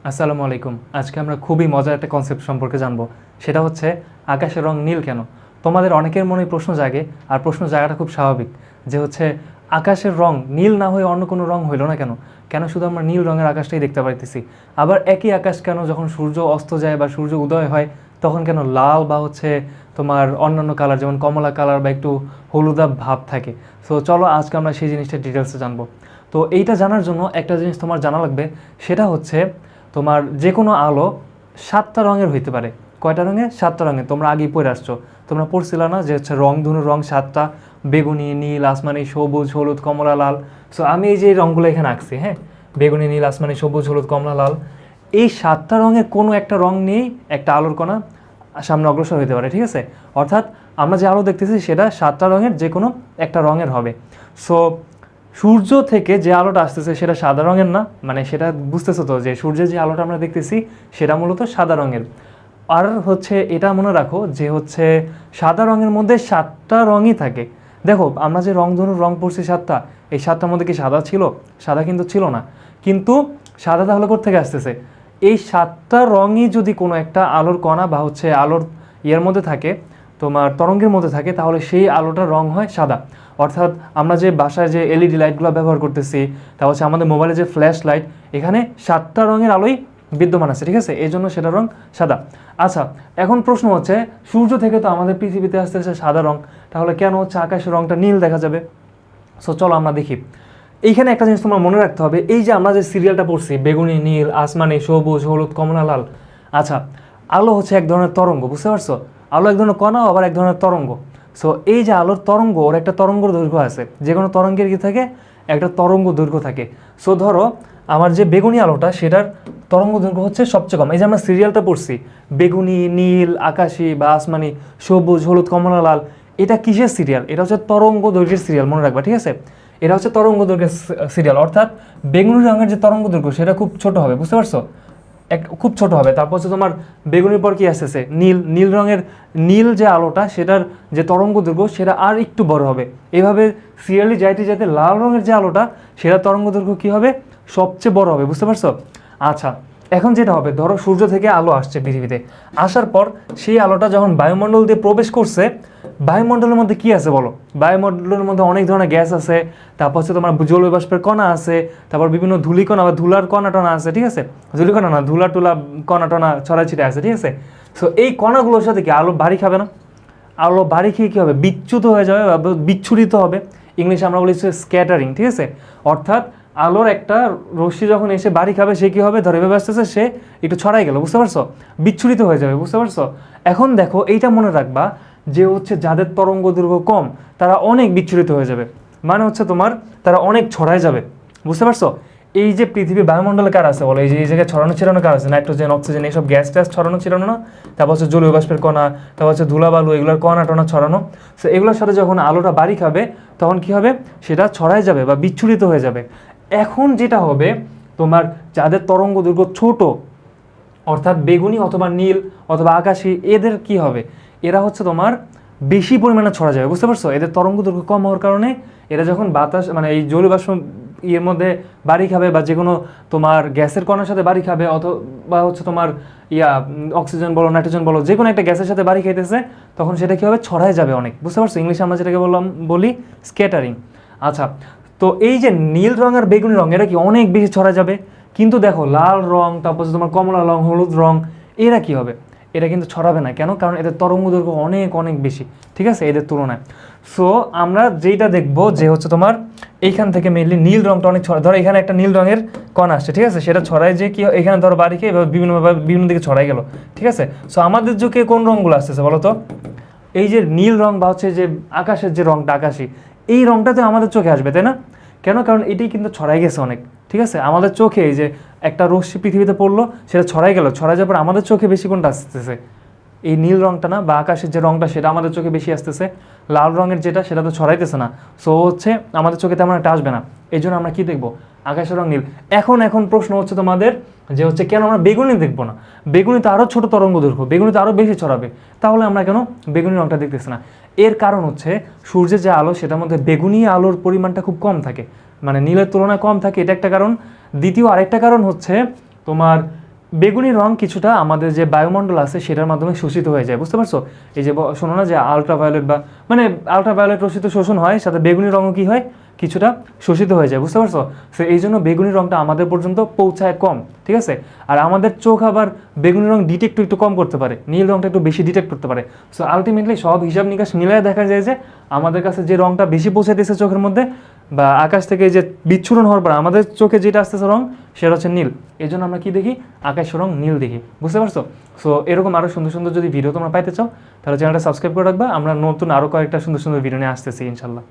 আসসালামু আলাইকুম। আজকে আমরা খুবই মজার একটা কনসেপ্ট সম্পর্কে জানবো। সেটা হচ্ছে আকাশের রং নীল কেন? তোমাদের অনেকের মনে প্রশ্ন জাগে, আর প্রশ্ন জাগাটা খুব স্বাভাবিক যে হচ্ছে আকাশের রং নীল না হয়ে অন্য কোনো রং হইলো না কেন? কেন শুধু আমরা নীল রঙের আকাশটাই দেখতে পাইতেছি? আবার একই আকাশ কেন যখন সূর্য অস্ত যায় বা সূর্য উদয় হয় তখন কেন লাল বা হচ্ছে তোমার অন্যান্য কালার যেমন কমলা কালার বা একটু হলুদাভ ভাব থাকে? সো চলো আজকে আমরা সেই জিনিসটা ডিটেলসে জানবো। তো এইটা জানার জন্য একটা জিনিস তোমার জানা লাগবে, সেটা হচ্ছে তোমার যে কোনো আলো 7টা রঙের হইতে পারে। কয়টা রঙে? 7টা রঙে। তোমরা আগেই পড়ে আসছো, তোমরা পড়ছিল না যে হচ্ছে রংধনুর রং 7টা, বেগুনি, নীল, আসমানি, সবুজ, হলুদ, কমলা, লাল। সো আমি এই যে রঙগুলো এখানে আঁকছি, হ্যাঁ, বেগুনি, নীল, আসমানি, সবুজ, হলুদ, কমলা, লাল, এই 7টা রঙের কোনো একটা রং নিয়েই একটা আলোর কণা সামনে অগ্রসর হতে পারে, ঠিক আছে? অর্থাৎ আমরা যে আলো দেখতেছি সেটা 7টা রঙের যে কোনো একটা রঙের হবে। সো সূর্য থেকে যে আলোটা আসতেছে সেটা সাদা রঙের না, মানে সেটা বুঝতেছো তো যে সূর্যের যে আলোটা আমরা দেখতেছি সেটা মূলত সাদা রঙের। আর হচ্ছে এটা মনে রাখো যে হচ্ছে সাদা রঙের মধ্যে 7টা রঙই থাকে। দেখো আমরা যে রংধনুর রং পড়ছি 7টা, এই 7টার মধ্যে কি সাদা ছিল? সাদা কিন্তু ছিল না। কিন্তু সাদা তাহলে কোত্থেকে আসতেছে? এই 7টা রঙই যদি কোনো একটা আলোর কণা বা হচ্ছে আলোর ইয়ের মধ্যে থাকে, তোমার তরঙ্গের মধ্যে থাকে, তাহলে সেই আলোটার রং হয় সাদা। অর্থাৎ আমরা যে বাসায় যে এলইডি লাইটগুলো ব্যবহার করতেছি, তা হচ্ছে আমাদের মোবাইলে যে ফ্ল্যাশ লাইট, এখানে 7টা রঙের আলোই বিদ্যমান আছে, ঠিক আছে? এই জন্য সেটা রং সাদা। আচ্ছা, এখন প্রশ্ন হচ্ছে সূর্য থেকে তো আমাদের পৃথিবীতে আসতেছে সাদা রং, তাহলে কেন হচ্ছে আকাশের রংটা নীল দেখা যাবে? সো চলো আমরা দেখি। এইখানে একটা জিনিস তোমার মনে রাখতে হবে, এই যে আমরা যে সিরিয়ালটা পড়ছি বেগুনি, নীল, আসমানি, সবুজ, হলুদ, কমলা, লাল। আচ্ছা, আলো হচ্ছে এক ধরনের তরঙ্গ, বুঝতে পারছো? আলো এক ধরনের কণা, আবার এক ধরনের তরঙ্গ। সো এই যে আলোর তরঙ্গ, ওর একটা তরঙ্গ দৈর্ঘ্য আছে। যে কোনো তরঙ্গের কি থাকে? একটা তরঙ্গ দৈর্ঘ্য থাকে। সো ধরো আমার যে বেগুনি আলোটা সেটার তরঙ্গ দৈর্ঘ্য হচ্ছে সবচেয়ে কম। এই যে আমরা সিরিয়ালটা পড়ছি বেগুনি, নীল, আকাশি বা আসমানি, সবুজ, হলুদ, কমলা, লাল, এটা কিসের সিরিয়াল? এটা হচ্ছে তরঙ্গ দৈর্ঘ্যের সিরিয়াল, মনে রাখবা, ঠিক আছে? এটা হচ্ছে তরঙ্গ দৈর্ঘ্যের সিরিয়াল। অর্থাৎ বেগুনি রঙের যে তরঙ্গ দৈর্ঘ্য সেটা খুব ছোট হবে, বুঝতে পারছো? খুব ছোট হবে। তারপর হচ্ছে তোমার বেগুনির পর কি আসতেছে? নীল। নীল রঙের নীল যে আলোটা সেটার যে তরঙ্গ দৈর্ঘ্য সেটা আর একটু বড় হবে। এইভাবে সিরিয়ালি যাইতে যাইতে লাল রঙের যে আলোটা সেটা তরঙ্গ দৈর্ঘ্য কী হবে? সবচেয়ে বড় হবে, বুঝতে পারছো? আচ্ছা, এখন যেটা হবে, ধরো সূর্য থেকে আলো আসছে পৃথিবীতে, আসার পর সেই আলোটা যখন বায়ুমণ্ডল দিয়ে প্রবেশ করছে, বায়ুমণ্ডলের মধ্যে কি আছে বলো? বায়ুমণ্ডলের মধ্যে অনেক ধরনের গ্যাস আছে, তারপর হচ্ছে তোমার জলীয় বাষ্পের কণা আছে, তারপর বিভিন্ন ধূলিকণা বা ধুলার কণা টণা আছে, ঠিক আছে? ধূলিকণা না, ধুলা টুলা কণা টণা ছড়াই ছিটে আছে, ঠিক আছে? সো এই কণাগুলোর সাথে কি আলো বাড়ি খাবে না? আলো বাড়ি খেয়ে কী হবে? বিচ্যুত হয়ে যাবে বা বিচ্ছুরিত হবে। ইংলিশে আমরা বলি স্ক্যাটারিং, ঠিক আছে? অর্থাৎ আলোর একটা রশ্মি যখন এসে বাড়ি খাবে সে কী হবে? ধরে এভাবে আসতেছে, সে একটু ছড়াই গেল, বুঝতে পারছো? বিচ্ছুরিত হয়ে যাবে, বুঝতে পারছো? এখন দেখো এইটা মনে রাখবা যে হচ্ছে যাদের তরঙ্গ দৈর্ঘ্য কম তারা অনেক বিচ্ছুরিত হয়ে যাবে, মানে হচ্ছে তোমার তারা অনেক ছড়ায় যাবে, বুঝতে পারছো? এই যে পৃথিবীর বায়ুমণ্ডলে কার আছে বলো? এই যে এই জায়গায় ছড়ানো ছিটানো কার আছে? নাইট্রোজেন, অক্সিজেন, এইসব গ্যাস ট্যাস ছড়ানো ছিটানো না? তারপর হচ্ছে জলীয় বাষ্পের কণা, তারপর হচ্ছে ধুলাবালু, এগুলোর কণা টণা ছড়ানো। সো এগুলোর সাথে যখন আলোটা বাড়ি খাবে তখন কি হবে? সেটা ছড়ায় যাবে বা বিচ্ছুরিত হয়ে যাবে। এখন যেটা হবে, তোমার যাদের তরঙ্গ দৈর্ঘ্য ছোট, অর্থাৎ বেগুনি অথবা নীল অথবা আকাশি, এদের কি হবে? এরা হচ্ছে তোমার বেশি পরিমাণে ছড়া যাবে, বুঝতে পারছো? এদের তরঙ্গ দৈর্ঘ্য কম হওয়ার কারণে এরা যখন বাতাস মানে এই জলীয় বাষ্প ইয়ের মধ্যে বাড়ি খাবে বা যে কোনো তোমার গ্যাসের কণার সাথে বাড়ি খাবে, অথবা হচ্ছে তোমার অক্সিজেন বলো, নাইট্রোজেন বলো, যে কোনো একটা গ্যাসের সাথে বাড়ি খাইতেছে, তখন সেটা কী হবে? ছড়ায় যাবে অনেক, বুঝতে পারছো? ইংলিশে আমরা যেটাকে বলি স্ক্যাটারিং। আচ্ছা, তো এই যে নীল রঙ আর বেগুনি রঙ এরা কি অনেক বেশি ছড়া যাবে। কিন্তু দেখো লাল রং, তারপর তোমার কমলা রং, হলুদ রং, এরা কি হবে? এরা কিন্তু ছড়াবে না। কেন? কারণ এদের তরঙ্গ দৈর্ঘ্য অনেক অনেক বেশি, ঠিক আছে, এদের তুলনায়। সো আমরা যেটা দেখবো যে হচ্ছে তোমার এইখান থেকে মেনলি নীল রংটা অনেক ছড়া, ধরো এখানে একটা নীল রঙের কণা আসছে, ঠিক আছে, সেটা ছড়ায় যে কি এখানে ধরো বাড়ি খেয়ে বিভিন্নভাবে বিভিন্ন দিকে ছড়াই গেল, ঠিক আছে? সো আমাদের চোখে কোন রঙগুলো আসতেছে বলো তো? এই যে নীল রং বা হচ্ছে যে আকাশের যে রংটা আকাশি, এই রংটাতে আমাদের চোখে আসবে, তাই না? কেন? কারণ এটাই কিন্তু ছড়াই গেছে অনেক, ঠিক আছে? আমাদের চোখে এই যে একটা রশ্মি পৃথিবীতে পড়লো, সেটা ছড়াই গেল, ছড়াই যাওয়ার পর আমাদের চোখে বেশি কোনটা আসতেছে? এই নীল রংটা না, বা আকাশের যে রংটা সেটা আমাদের চোখে বেশি আসতেছে। লাল রঙের যেটা সেটা তো ছড়াইতেছে না, সো হচ্ছে আমাদের চোখে তেমন একটা আসবে না। এই জন্য আমরা কি দেখবো? আকাশের রং নীল। এখন প্রশ্ন হচ্ছে তোমাদের যে হচ্ছে কেন আমরা বেগুনি দেখবো না? বেগুনি তো আরও ছোট তরঙ্গ দৈর্ঘ্য, বেগুনি তো আরও বেশি ছড়াবে, তাহলে আমরা কেন বেগুনি রংটা দেখতেছি না? এর কারণ হচ্ছে সূর্যের যে আলো সেটার মধ্যে বেগুনি আলোর পরিমাণটা খুব কম থাকে, মানে নীলের তুলনায় কম থাকে, এটা একটা কারণ। দ্বিতীয় আরেকটা কারণ হচ্ছে তোমার বেগুনি রং কিছুটা আমাদের যে বায়ুমণ্ডল আছে সেটার মাধ্যমে শোষিত হয়ে যায়, বুঝতে পারছো? এই যে শোনো না যে আলট্রাভায়োলেট বা মানে আলট্রাভায়োলেট রশ্মি তো শোষণ হয়, সাথে বেগুনি রঙও কি হয়, কিছুটা শোষিত হয়ে যায়, বুঝতে পারছো? সো এই জন্য বেগুনি রঙটা আমাদের পর্যন্ত পৌঁছায় কম, ঠিক আছে? আর আমাদের চোখ আবার বেগুনি রং ডিটেক্ট একটু কম করতে পারে, নীল রংটা একটু বেশি ডিটেক্ট করতে পারে। সো আলটিমেটলি সব হিসাব নিকাশ মিলিয়ে দেখা যায় যে আমাদের কাছে যে রংটা বেশি পৌঁছাইতেছে চোখের মধ্যে বা আকাশ থেকে যে বিচ্ছুরণ হওয়ার পর আমাদের চোখে যেটা আসতেছে রং, সেটা হচ্ছে নীল। এই জন্য আমরা কি দেখি, আকাশ রং নীল দেখি, বুঝতে পারছো? সো এরকম আরও সুন্দর সুন্দর যদি ভিডিও তোমরা পাইতে চাও তাহলে চ্যানেলটা সাবস্ক্রাইব করে রাখবা। আমরা নতুন আরও কয়েকটা সুন্দর সুন্দর ভিডিও নিয়ে আসতেছি ইনশাল্লাহ।